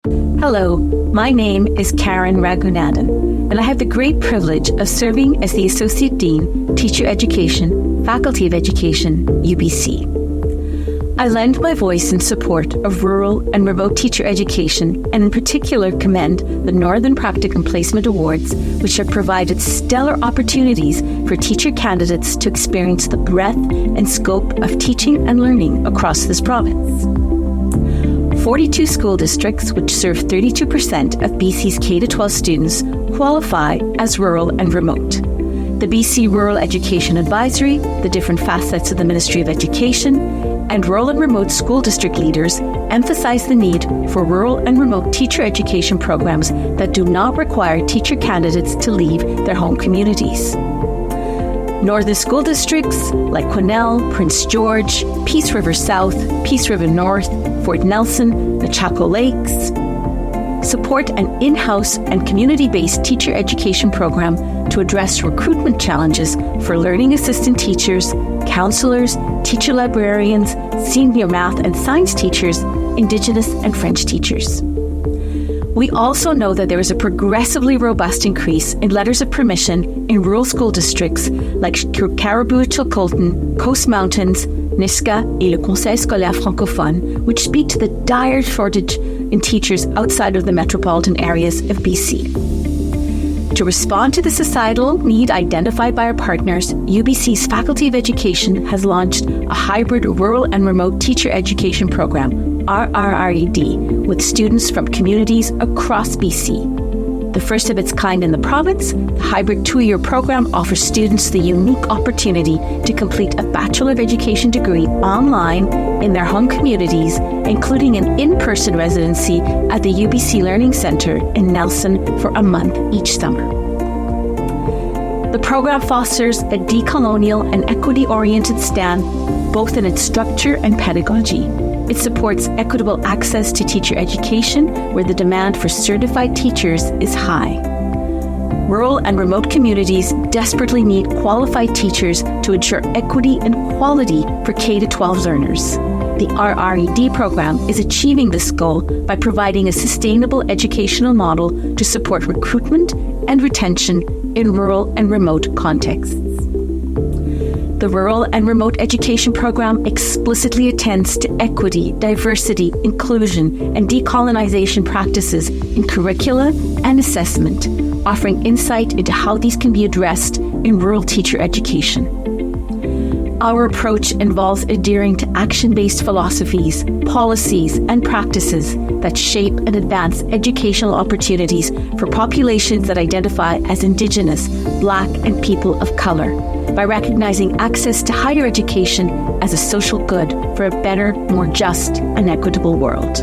Hello, my name is Karen Ragoonaden, and I have the great privilege of serving as the Associate Dean, Teacher Education, Faculty of Education, UBC. I lend my voice in support of rural and remote teacher education, and in particular commend the Northern Practicum Placement Awards, which have provided stellar opportunities for teacher candidates to experience the breadth and scope of teaching and learning across this province. 42 school districts, which serve 32% of BC's K-12 students, qualify as rural and remote. The BC Rural Education Advisory, the different facets of the Ministry of Education, and rural and remote school district leaders emphasize the need for rural and remote teacher education programs that do not require teacher candidates to leave their home communities. Northern school districts like Quesnel, Prince George, Peace River South, Peace River North, Fort Nelson, the Chaco Lakes support an in-house and community-based teacher education program to address recruitment challenges for learning assistant teachers, counselors, teacher librarians, senior math and science teachers, Indigenous and French teachers. We also know that there is a progressively robust increase in letters of permission in rural school districts like Caribou-Chilcotin, Coast Mountains, Nisga'a, et le Conseil scolaire francophone, which speak to the dire shortage in teachers outside of the metropolitan areas of BC. To respond to the societal need identified by our partners, UBC's Faculty of Education has launched a hybrid rural and remote teacher education program, RRED, with students from communities across BC. The first of its kind in the province, the hybrid 2-year program offers students the unique opportunity to complete a Bachelor of Education degree online in their home communities, including an in-person residency at the UBC Learning Centre in Nelson for a month each summer. The program fosters a decolonial and equity-oriented stand both in its structure and pedagogy. It supports equitable access to teacher education where the demand for certified teachers is high. Rural and remote communities desperately need qualified teachers to ensure equity and quality for K-12 learners. The RRED program is achieving this goal by providing a sustainable educational model to support recruitment and retention in rural and remote contexts. The Rural and Remote Education Program explicitly attends to equity, diversity, inclusion, and decolonization practices in curricula and assessment, offering insight into how these can be addressed in rural teacher education. Our approach involves adhering to action-based philosophies, policies, and practices that shape and advance educational opportunities for populations that identify as Indigenous, Black, and people of color, by recognizing access to higher education as a social good for a better, more just, and equitable world.